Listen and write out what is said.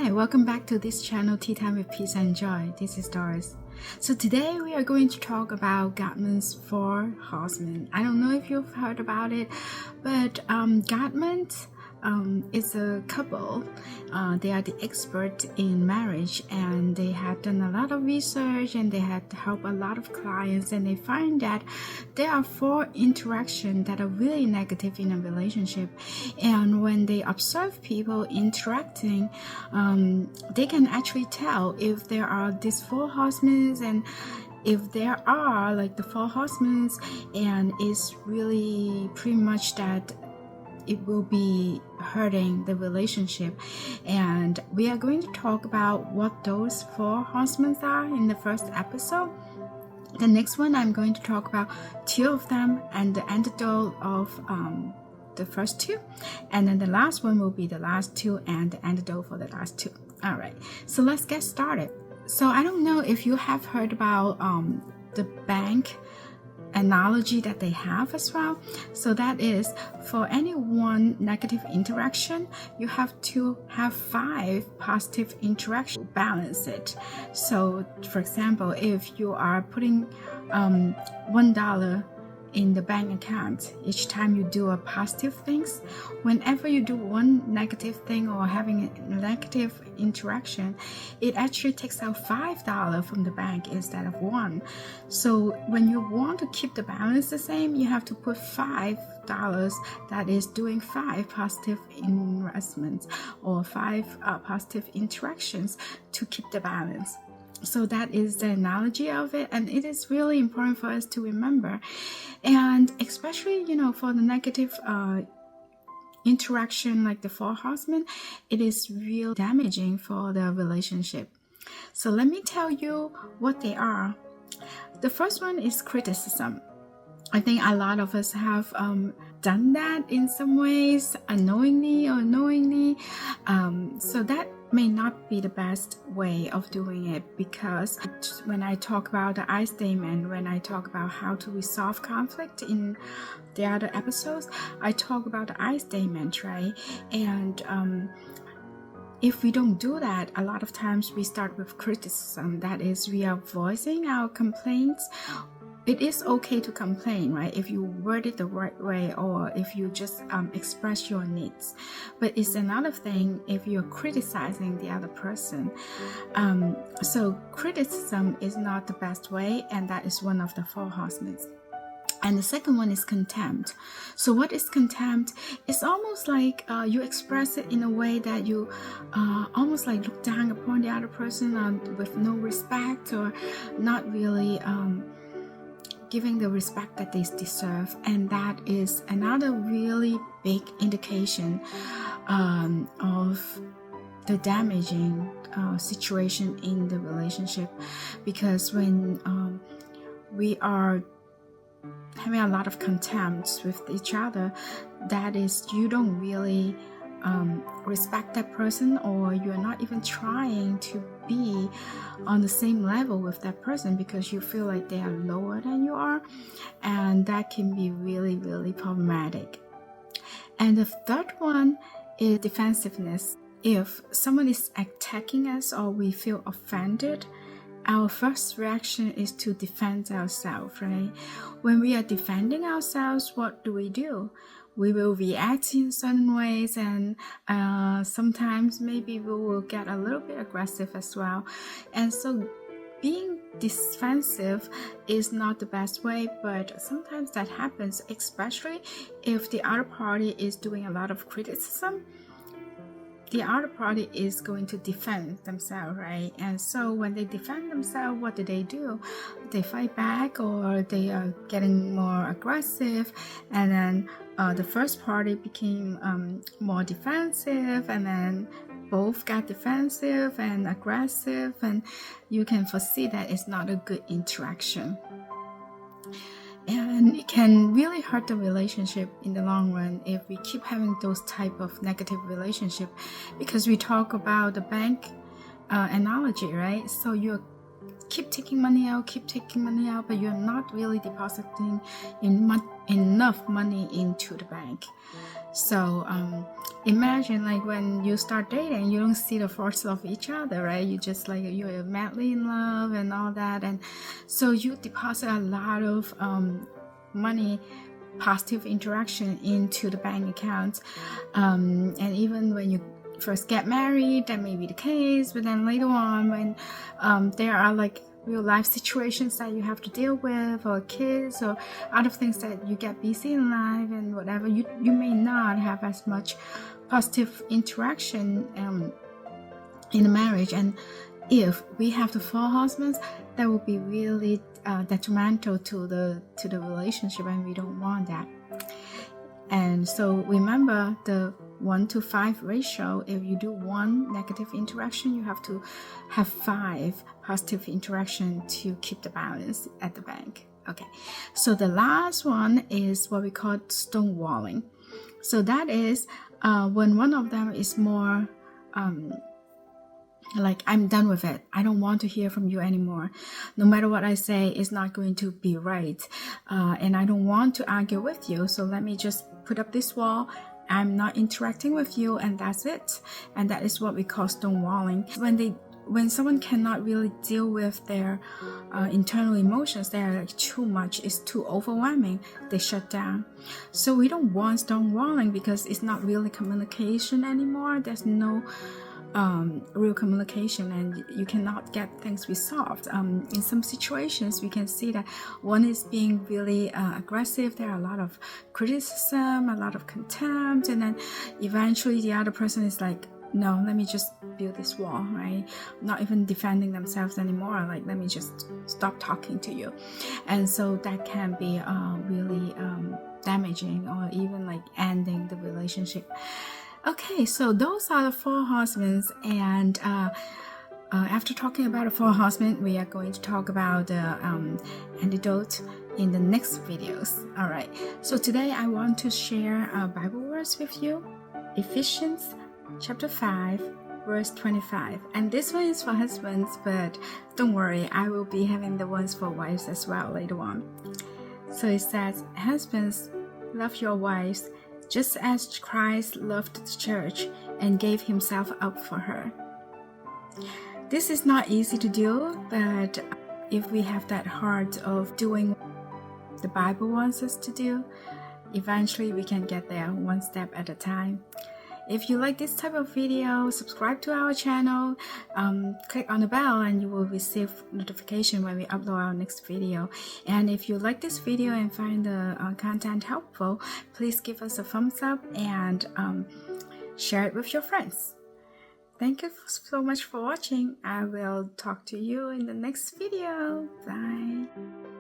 Hi, welcome back to this channel, Teatime with Peace and Joy. This is Doris. So today we are going to talk about Gottman's Four Horsemen. I don't know if you've heard about it, but Gottman is a couple. They are the expert in marriage, and they had done a lot of research, and they had helped a lot of clients, and they find that there are four interactions that are really negative in a relationship. And when they observe people interacting, they can actually tell if there are these four horsemen, and if there are like the four horsemen, and it's really pretty much that it will be hurting the relationship. And we are going to talk about what those four horsemen are in the first episode. The next one, I'm going to talk about two of them and the antidote of the first two, and then the last one will be the last two and the antidote for the last two. All right, so let's get started. So I don't know if you have heard about the bank analogy that they have as well. So that is, for any one negative interaction, you have to have 5 positive interactions, balance it. So for example, if you are putting $1 in the bank account each time you do a positive things, whenever you do one negative thing or having a negative interaction, it actually takes out $5 from the bank instead of 1. So when you want to keep the balance the same, you have to put $5 that is doing 5 positive investments or 5 positive interactions to keep the balance. So that is the analogy of it, and it is really important for us to remember. And especially, for the negative interaction like the Four Horsemen, it is real damaging for the relationship. So let me tell you what they are. The first one is criticism. I think a lot of us have done that in some ways, unknowingly or knowingly. So that may not be the best way of doing it, because when I talk about the I statement, when I talk about how to resolve conflict in the other episodes, I talk about the I statement, right? And if we don't do that, a lot of times we start with criticism. That is, we are voicing our complaints. It is okay to complain, right? If you word it the right way, or if you just express your needs. But it's another thing if you're criticizing the other person. So criticism is not the best way, and that is one of the Four Horsemen. And the second one is contempt. So what is contempt? It's almost like you express it in a way that you almost like look down upon the other person with no respect, or not really giving the respect that they deserve. And that is another really big indication of the damaging situation in the relationship. Because when we are having a lot of contempt with each other, that is, you don't really respect that person, or you're not even trying to be on the same level with that person because you feel like they are lower than you are, and that can be really, really problematic. And the third one is defensiveness. If someone is attacking us or we feel offended, our first reaction is to defend ourselves, right? When we are defending ourselves, what do? We will react in certain ways, and sometimes maybe we will get a little bit aggressive as well. And so being defensive is not the best way, but sometimes that happens, especially if the other party is doing a lot of criticism. The other party is going to defend themselves, right? And so when they defend themselves, what do? They fight back, or they are getting more aggressive, and then the first party became more defensive, and then both got defensive and aggressive, and you can foresee that it's not a good interaction. And it can really hurt the relationship in the long run if we keep having those type of negative relationship, because we talk about the bank analogy, right? So you keep taking money out, but you're not really depositing enough money into the bank. So imagine like when you start dating, you don't see the force of each other, right? You just like you're madly in love and all that, and so you deposit a lot of money, positive interaction into the bank account, and even when you first get married, that may be the case, but then later on when there are like real life situations that you have to deal with, or kids or other things that you get busy in life and whatever, you may not have as much positive interaction in a marriage. And if we have the Four Horsemen, that will be really detrimental to the relationship, and we don't want that. And so remember the 1-to-5 ratio. If you do 1 negative interaction, you have to have 5 positive interaction to keep the balance at the bank. Okay, so the last one is what we call stonewalling. So that is when one of them is more like, I'm done with it, I don't want to hear from you anymore, no matter what I say, it's not going to be right, and I don't want to argue with you, so let me just put up this wall. I'm not interacting with you, and that's it. And that is what we call stonewalling. When someone cannot really deal with their internal emotions, they are like too much, it's too overwhelming, they shut down. So we don't want stonewalling, because it's not really communication anymore. There's no real communication, and you cannot get things resolved. In some situations, we can see that one is being really aggressive. There are a lot of criticism, a lot of contempt, and then eventually the other person is like, no, let me just build this wall, right? Not even defending themselves anymore. Like, let me just stop talking to you. And so that can be really damaging, or even like ending the relationship. Okay, so those are the Four Horsemen, and after talking about the Four Horsemen, we are going to talk about the antidote in the next videos. All right, so today I want to share Bible verse with you, Ephesians chapter 5, verse 25. And this one is for husbands, but don't worry, I will be having the ones for wives as well later on. So it says, husbands, love your wives, just as Christ loved the church and gave himself up for her. This is not easy to do, but if we have that heart of doing what the Bible wants us to do, eventually we can get there one step at a time. If you like this type of video, subscribe to our channel, click on the bell, and you will receive notification when we upload our next video. And if you like this video and find the content helpful, please give us a thumbs up and share it with your friends. Thank you so much for watching. I will talk to you in the next video. Bye.